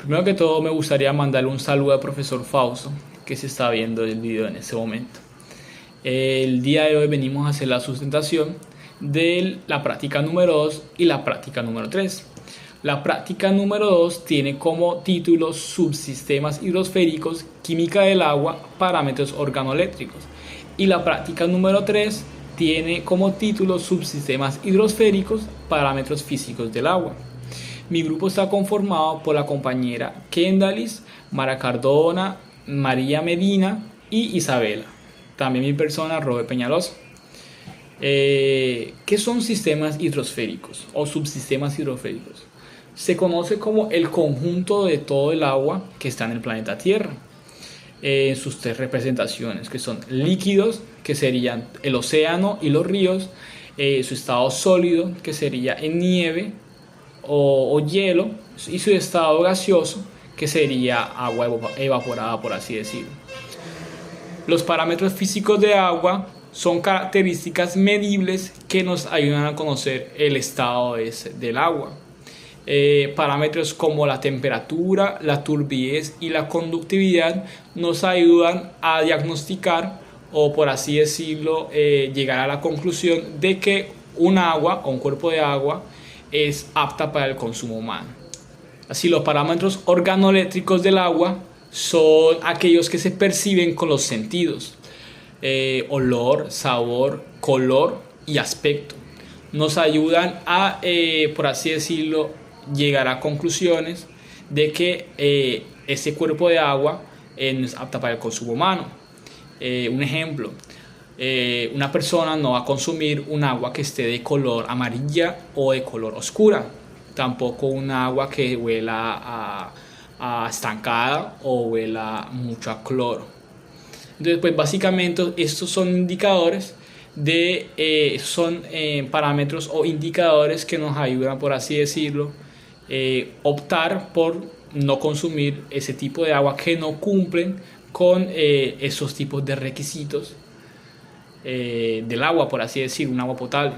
Primero que todo me gustaría mandarle un saludo al profesor Fausto, que se está viendo el video en este momento. El día de hoy venimos a hacer la sustentación de la práctica número 2 y la práctica número 3. La práctica número 2 tiene como título Subsistemas hidrosféricos, Química del agua, Parámetros organoeléctricos. Y la práctica número 3 tiene como título Subsistemas hidrosféricos, Parámetros físicos del agua. Mi grupo está conformado por la compañera Kendalis, Mara Cardona, María Medina y Isabela. También mi persona, Robert Peñalosa. ¿Qué son sistemas hidrosféricos o subsistemas hidrosféricos? Se conoce como el conjunto de todo el agua que está en el planeta Tierra. En sus tres representaciones, que son líquidos, que serían el océano y los ríos, su estado sólido, que sería en nieve o hielo, y su estado gaseoso, que sería agua evaporada, por así decirlo. Los parámetros físicos de agua son características medibles que nos ayudan a conocer el estado del agua. Parámetros como la temperatura, la turbidez y la conductividad nos ayudan a diagnosticar o, por así decirlo, llegar a la conclusión de que un agua o un cuerpo de agua es apta para el consumo humano. Así, los parámetros organoeléctricos del agua son aquellos que se perciben con los sentidos: olor, sabor, color y aspecto. Nos ayudan a, por así decirlo, llegar a conclusiones de que ese cuerpo de agua no es apta para el consumo humano. Un ejemplo: una persona no va a consumir un agua que esté de color amarilla o de color oscura, tampoco un agua que huela a estancada o huela mucho a cloro. Entonces, pues básicamente estos son indicadores son parámetros o indicadores que nos ayudan, por así decirlo, optar por no consumir ese tipo de agua que no cumplen con esos tipos de requisitos del agua, por así decir, un agua potable.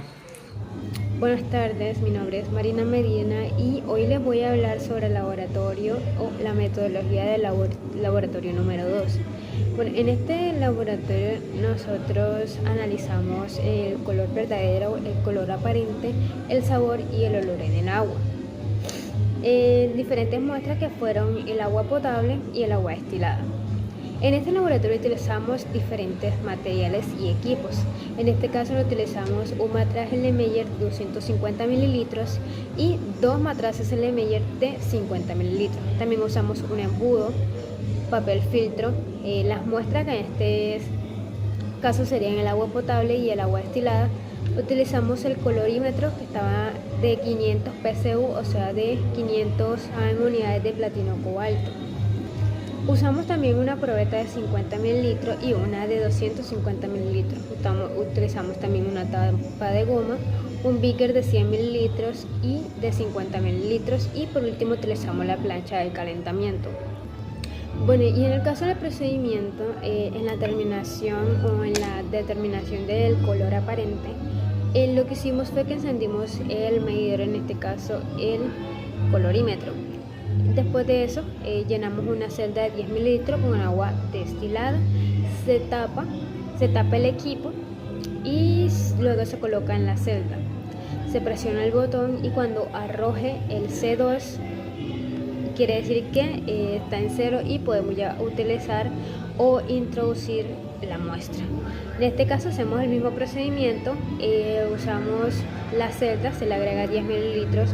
Buenas tardes, mi nombre es Marina Medina y hoy les voy a hablar sobre el laboratorio o la metodología del laboratorio número 2. Bueno, en este laboratorio nosotros analizamos el color verdadero, el color aparente, el sabor y el olor en el agua. Diferentes muestras que fueron el agua potable y el agua destilada. En este laboratorio utilizamos diferentes materiales y equipos. En este caso utilizamos un matraz Erlenmeyer de 250 mililitros y dos matraces Erlenmeyer de 50 mililitros. También usamos un embudo, papel filtro. Las muestras que en este caso serían el agua potable y el agua destilada. Utilizamos el colorímetro, que estaba de 500 PSU, o sea de 500 unidades de platino cobalto. Usamos también una probeta de 50 mililitros y una de 250 mililitros. Utilizamos también una tapa de goma, un beaker de 100 mililitros y de 50 mililitros, y por último utilizamos la plancha de calentamiento. Bueno, y en el caso del procedimiento, en la terminación o en la determinación del color aparente, lo que hicimos fue que encendimos el medidor, en este caso el colorímetro. Después de eso, llenamos una celda de 10 mililitros con agua destilada, se tapa el equipo y luego se coloca en la celda. Se presiona el botón y cuando arroje el C2, quiere decir que está en cero y podemos ya utilizar o introducir la muestra. En este caso hacemos el mismo procedimiento, usamos la celda, se le agrega 10 mililitros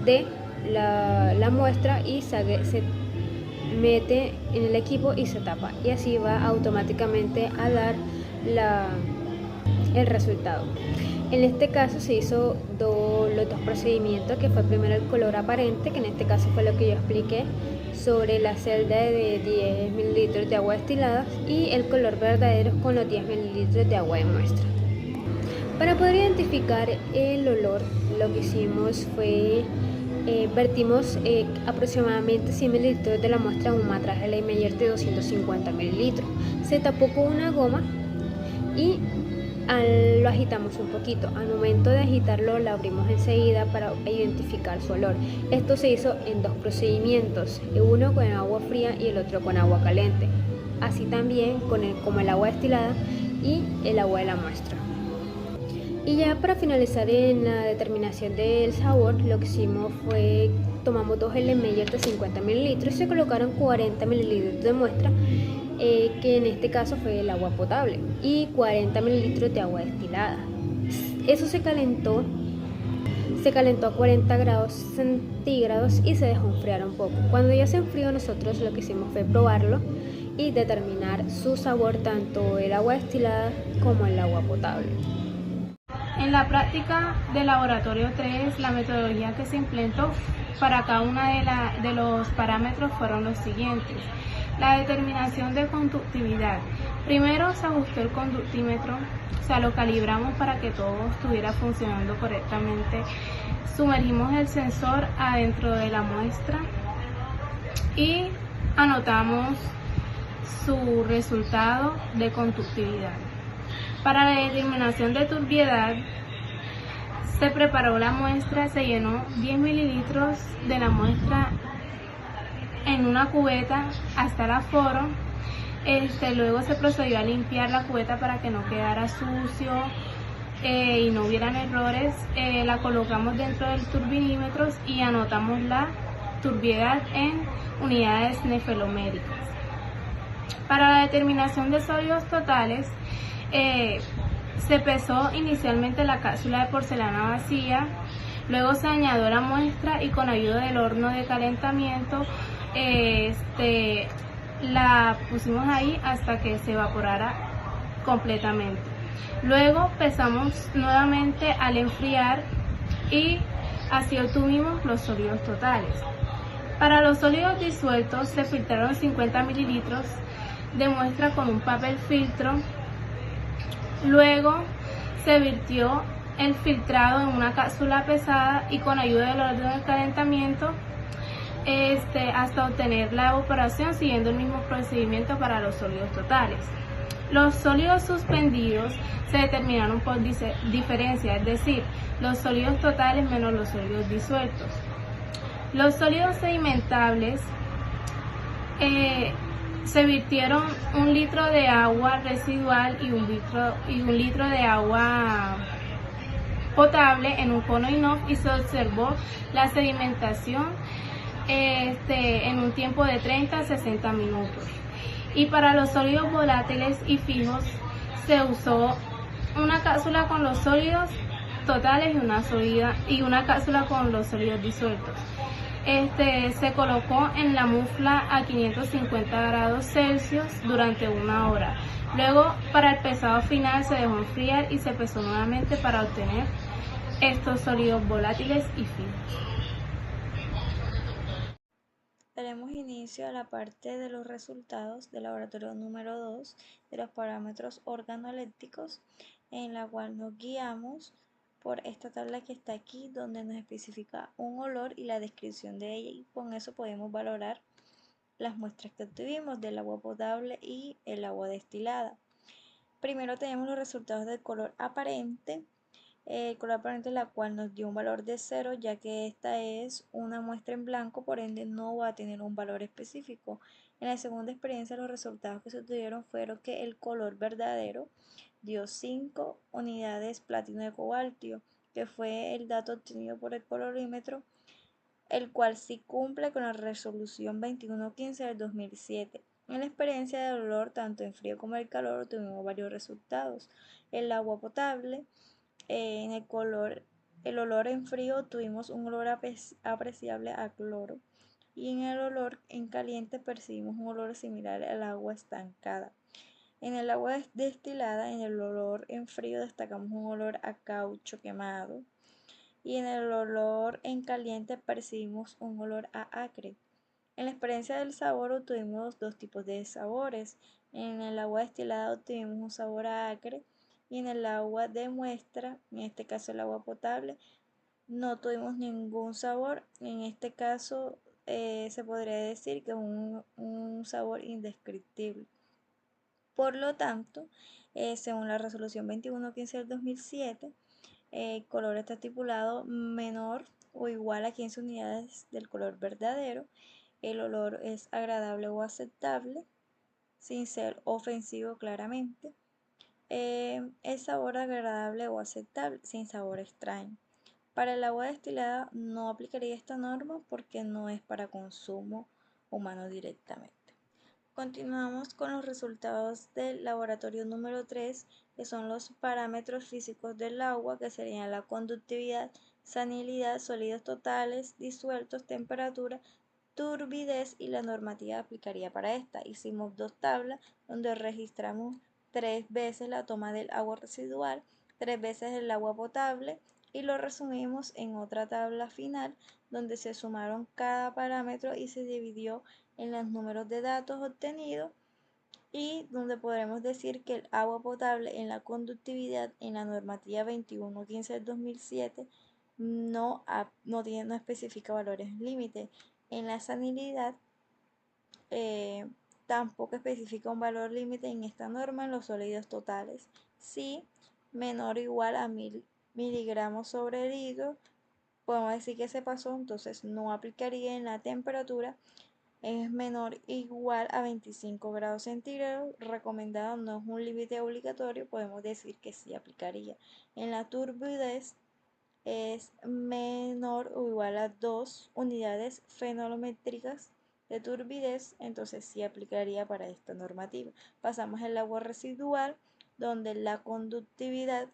de la muestra y se mete en el equipo y se tapa, y así va automáticamente a dar el resultado. En este caso se hizo los dos procedimientos, que fue primero el color aparente, que en este caso fue lo que yo expliqué sobre la celda de 10 mililitros de agua destilada, y el color verdadero con los 10 mililitros de agua de muestra. Para poder identificar el olor, lo que hicimos fue vertimos aproximadamente 100 mililitros de la muestra en un matraz Erlenmeyer de 250 mililitros. Se tapó con una goma y Lo agitamos un poquito. Al momento de agitarlo, lo abrimos enseguida para identificar su olor. Esto se hizo en dos procedimientos, uno con agua fría y el otro con agua caliente. Así también como el agua destilada y el agua de la muestra. Y ya para finalizar en la determinación del sabor, lo que hicimos fue tomamos dos Erlenmeyer de 50 mililitros y se colocaron 40 mililitros de muestra, que en este caso fue el agua potable, y 40 mililitros de agua destilada. Eso se calentó a 40 grados centígrados y se dejó enfriar un poco. Cuando ya se enfrió, nosotros lo que hicimos fue probarlo y determinar su sabor, tanto el agua destilada como el agua potable. En la práctica del laboratorio 3, la metodología que se implementó para cada uno de los parámetros fueron los siguientes. La determinación de conductividad. Primero se ajustó el conductímetro, o sea, lo calibramos para que todo estuviera funcionando correctamente. Sumergimos el sensor adentro de la muestra y anotamos su resultado de conductividad. Para la determinación de turbiedad, se preparó la muestra, se llenó 10 mililitros de la muestra en una cubeta hasta el aforo. Luego se procedió a limpiar la cubeta para que no quedara sucio y no hubieran errores. La colocamos dentro del turbinímetro y anotamos la turbiedad en unidades nefeloméricas. Para la determinación de sólidos totales, se pesó inicialmente la cápsula de porcelana vacía, luego se añadió la muestra y con ayuda del horno de calentamiento la pusimos ahí hasta que se evaporara completamente. Luego pesamos nuevamente al enfriar y así obtuvimos los sólidos totales. Para los sólidos disueltos se filtraron 50 mililitros de muestra con un papel filtro. Luego se virtió el filtrado en una cápsula pesada y con ayuda del horno de calentamiento hasta obtener la evaporación, siguiendo el mismo procedimiento para los sólidos totales. Los sólidos suspendidos se determinaron por diferencia, es decir, los sólidos totales menos los sólidos disueltos. Los sólidos sedimentables se virtieron 1 litro de agua residual y un litro de agua potable en un cono inox y se observó la sedimentación en un tiempo de 30 a 60 minutos. Y para los sólidos volátiles y fijos se usó una cápsula con los sólidos totales y una cápsula con los sólidos disueltos. Se colocó en la mufla a 550 grados Celsius durante 1 hora. Luego, para el pesado final, se dejó enfriar y se pesó nuevamente para obtener estos sólidos volátiles y fijos. Daremos inicio a la parte de los resultados del laboratorio número 2 de los parámetros organolépticos, en la cual nos guiamos por esta tabla que está aquí, donde nos especifica un olor y la descripción de ella, y con eso podemos valorar las muestras que obtuvimos del agua potable y el agua destilada. Primero tenemos los resultados del color aparente. El color aparente, la cual nos dio un valor de 0, ya que esta es una muestra en blanco, por ende no va a tener un valor específico. En la segunda experiencia, los resultados que se obtuvieron fueron que el color verdadero dio 5 unidades platino de cobalto, que fue el dato obtenido por el colorímetro, el cual sí cumple con la resolución 2115 del 2007. En la experiencia de olor, tanto en frío como en calor, tuvimos varios resultados. El agua potable, en el olor en frío tuvimos un olor apreciable a cloro, y en el olor en caliente percibimos un olor similar al agua estancada. En el agua destilada, en el olor en frío destacamos un olor a caucho quemado, y en el olor en caliente percibimos un olor a acre. En la experiencia del sabor obtuvimos dos tipos de sabores. En el agua destilada obtuvimos un sabor a acre, y en el agua de muestra, en este caso el agua potable, no tuvimos ningún sabor. En este caso se podría decir que es un sabor indescriptible. Por lo tanto, según la resolución 2115 del 2007, el color está estipulado menor o igual a 15 unidades del color verdadero. El olor es agradable o aceptable, sin ser ofensivo claramente. El sabor agradable o aceptable, sin sabor extraño. Para el agua destilada no aplicaría esta norma porque no es para consumo humano directamente. Continuamos con los resultados del laboratorio número 3, que son los parámetros físicos del agua, que serían la conductividad, salinidad, sólidos totales, disueltos, temperatura, turbidez, y la normativa aplicaría para esta. Hicimos 2 tablas donde registramos 3 veces la toma del agua residual, 3 veces el agua potable, y lo resumimos en otra tabla final donde se sumaron cada parámetro y se dividió en los números de datos obtenidos, y donde podremos decir que el agua potable en la conductividad en la normativa 2115 del 2007 no especifica valores límite. En la salinidad tampoco especifica un valor límite en esta norma. En los sólidos totales sí, menor o igual a 1000 miligramos sobre litro, podemos decir que se pasó, entonces no aplicaría. En la temperatura es menor o igual a 25 grados centígrados, recomendado, no es un límite obligatorio, podemos decir que sí aplicaría. En la turbidez es menor o igual a 2 unidades fenométricas de turbidez, entonces sí aplicaría para esta normativa. Pasamos al agua residual, donde la conductividad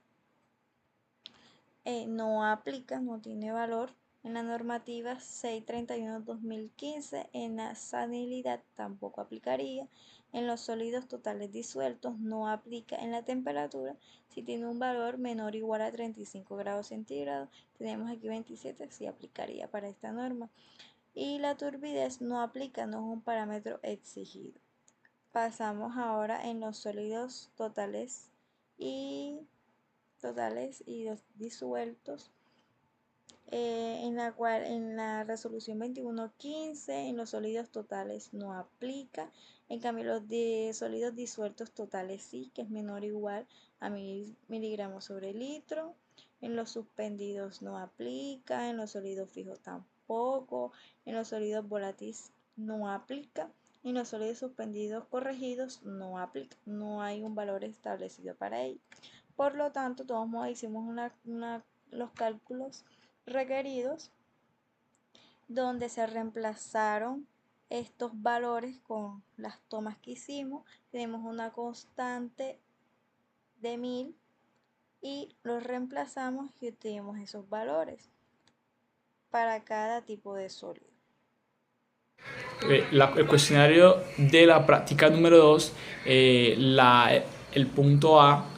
no aplica, no tiene valor. En la normativa 631-2015, en la salinidad tampoco aplicaría. En los sólidos totales disueltos no aplica. En la temperatura, si tiene un valor menor o igual a 35 grados centígrados, tenemos aquí 27, sí aplicaría para esta norma. Y la turbidez no aplica, no es un parámetro exigido. Pasamos ahora en los sólidos totales y los disueltos, en la resolución 2115 en los sólidos totales no aplica. En cambio, los sólidos disueltos totales sí, que es menor o igual a 1000 miligramos sobre litro. En los suspendidos no aplica. En los sólidos fijos tampoco. En los sólidos volátiles no aplica. En los sólidos suspendidos corregidos no aplica. No hay un valor establecido para ello. Por lo tanto, todos modos hicimos los cálculos requeridos, donde se reemplazaron estos valores con las tomas que hicimos. Tenemos una constante de 1000 y los reemplazamos y obtenemos esos valores para cada tipo de sólido. El cuestionario de la práctica número 2, el punto A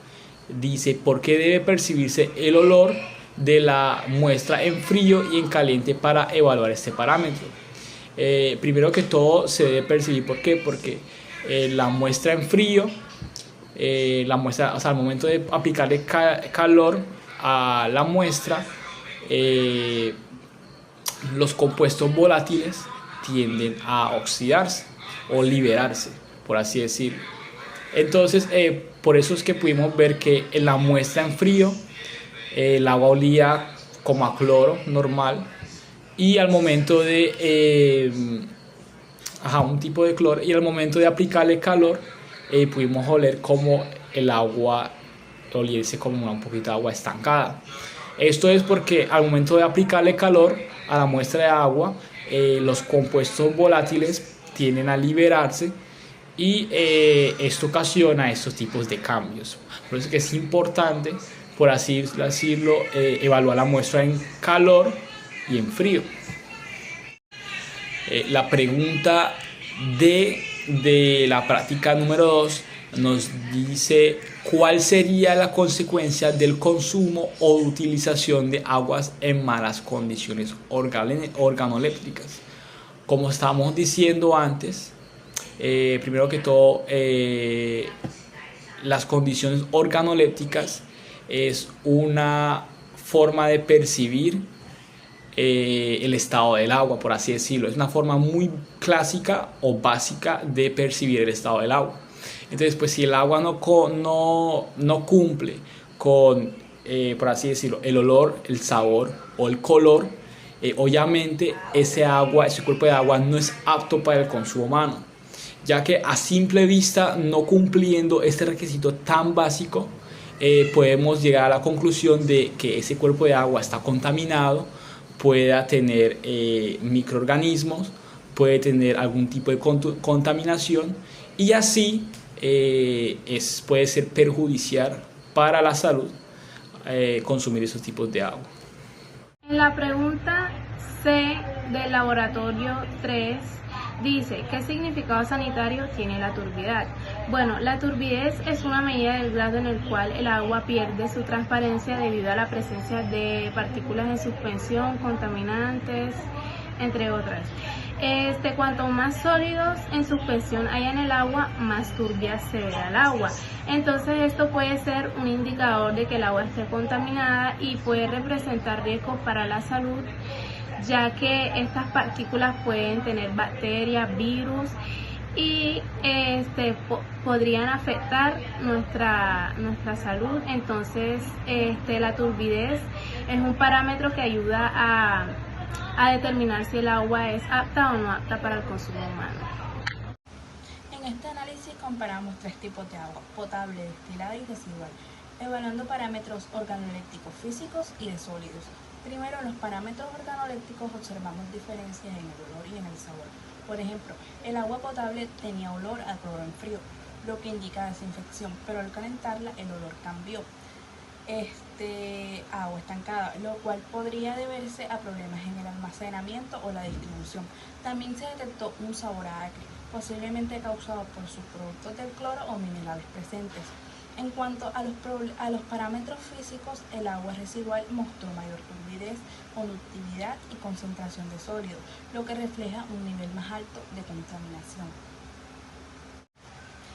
dice: ¿por qué debe percibirse el olor de la muestra en frío y en caliente para evaluar este parámetro? Primero que todo se debe percibir. ¿Por qué? Porque la muestra en frío, al momento de aplicarle calor a la muestra, los compuestos volátiles tienden a oxidarse o liberarse, por así decirlo. Entonces, por eso es que pudimos ver que en la muestra en frío el agua olía como a cloro normal, y al momento de un tipo de cloro, y al momento de aplicarle calor pudimos oler como el agua oliese como un poquito de agua estancada. Esto es porque al momento de aplicarle calor a la muestra de agua, los compuestos volátiles tienden a liberarse, y esto ocasiona estos tipos de cambios. Por eso es que es importante, por así decirlo, evaluar la muestra en calor y en frío. La pregunta de la práctica número 2 nos dice: ¿cuál sería la consecuencia del consumo o utilización de aguas en malas condiciones organolépticas? Como estábamos diciendo antes, primero que todo, las condiciones organolépticas es una forma de percibir el estado del agua, por así decirlo. Es una forma muy clásica o básica de percibir el estado del agua. Entonces, pues si el agua no cumple con, por así decirlo, el olor, el sabor o el color, obviamente ese cuerpo de agua no es apto para el consumo humano, ya que a simple vista, no cumpliendo este requisito tan básico, podemos llegar a la conclusión de que ese cuerpo de agua está contaminado, pueda tener microorganismos, puede tener algún tipo de contaminación, y así puede ser perjudicial para la salud consumir esos tipos de agua. En la pregunta C del laboratorio 3 dice, ¿qué significado sanitario tiene la turbidez? Bueno, la turbidez es una medida del grado en el cual el agua pierde su transparencia debido a la presencia de partículas en suspensión, contaminantes, entre otras. Cuanto más sólidos en suspensión haya en el agua, más turbia se verá el agua. Entonces esto puede ser un indicador de que el agua esté contaminada y puede representar riesgos para la salud, ya que estas partículas pueden tener bacterias, virus y podrían afectar nuestra salud. Entonces la turbidez es un parámetro que ayuda a determinar si el agua es apta o no apta para el consumo humano. En este análisis comparamos tres tipos de agua: potable, destilada y residual, evaluando parámetros organolépticos físicos y de sólidos. Primero, en los parámetros organolépticos observamos diferencias en el olor y en el sabor. Por ejemplo, el agua potable tenía olor a cloro en frío, lo que indica desinfección, pero al calentarla el olor cambió. Agua estancada, lo cual podría deberse a problemas en el almacenamiento o la distribución. También se detectó un sabor a acre, posiblemente causado por sus productos del cloro o minerales presentes. En cuanto a los parámetros físicos, el agua residual mostró mayor turbidez, conductividad y concentración de sólido, lo que refleja un nivel más alto de contaminación.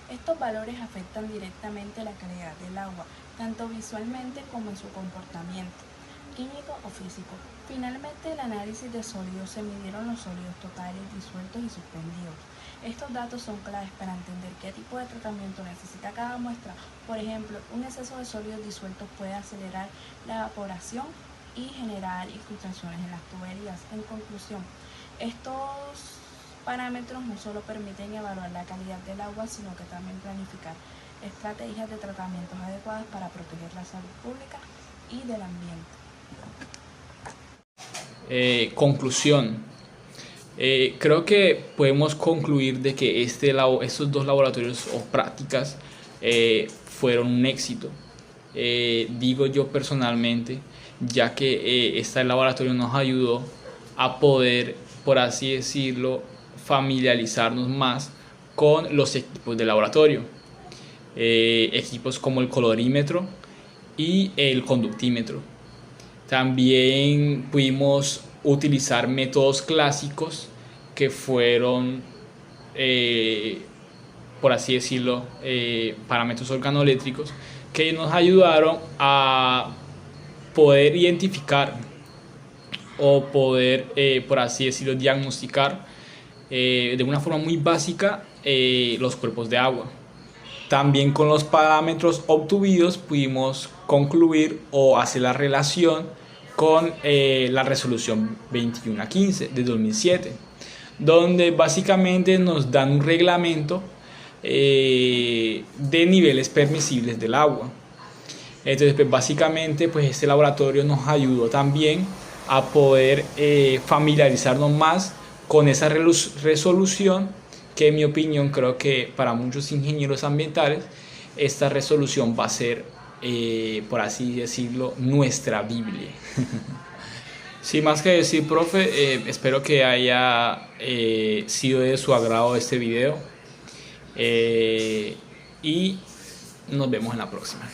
Estos valores afectan directamente la calidad del agua, tanto visualmente como en su comportamiento químico o físico. Finalmente, el análisis de sólidos, se midieron los sólidos totales, disueltos y suspendidos. Estos datos son claves para entender qué tipo de tratamiento necesita cada muestra. Por ejemplo, un exceso de sólidos disueltos puede acelerar la evaporación y generar infiltraciones en las tuberías. En conclusión, estos parámetros no solo permiten evaluar la calidad del agua, sino que también planificar estrategias de tratamientos adecuadas para proteger la salud pública y del ambiente. Conclusión. Creo que podemos concluir de que estos dos laboratorios o prácticas fueron un éxito. Digo yo personalmente, ya que este laboratorio nos ayudó a poder, por así decirlo, familiarizarnos más con los equipos de laboratorio. Equipos como el colorímetro y el conductímetro. También pudimos utilizar métodos clásicos que fueron, por así decirlo, parámetros organoléctricos, que nos ayudaron a poder identificar o poder, por así decirlo, diagnosticar de una forma muy básica los cuerpos de agua. También con los parámetros obtenidos pudimos concluir o hacer la relación con la resolución 2115 de 2007, donde básicamente nos dan un reglamento de niveles permisibles del agua. Entonces, pues, básicamente, pues, este laboratorio nos ayudó también a poder familiarizarnos más con esa resolución, que en mi opinión creo que para muchos ingenieros ambientales esta resolución va a ser, por así decirlo, nuestra Biblia. Sin más que decir, profe, espero que haya sido de su agrado este video y nos vemos en la próxima.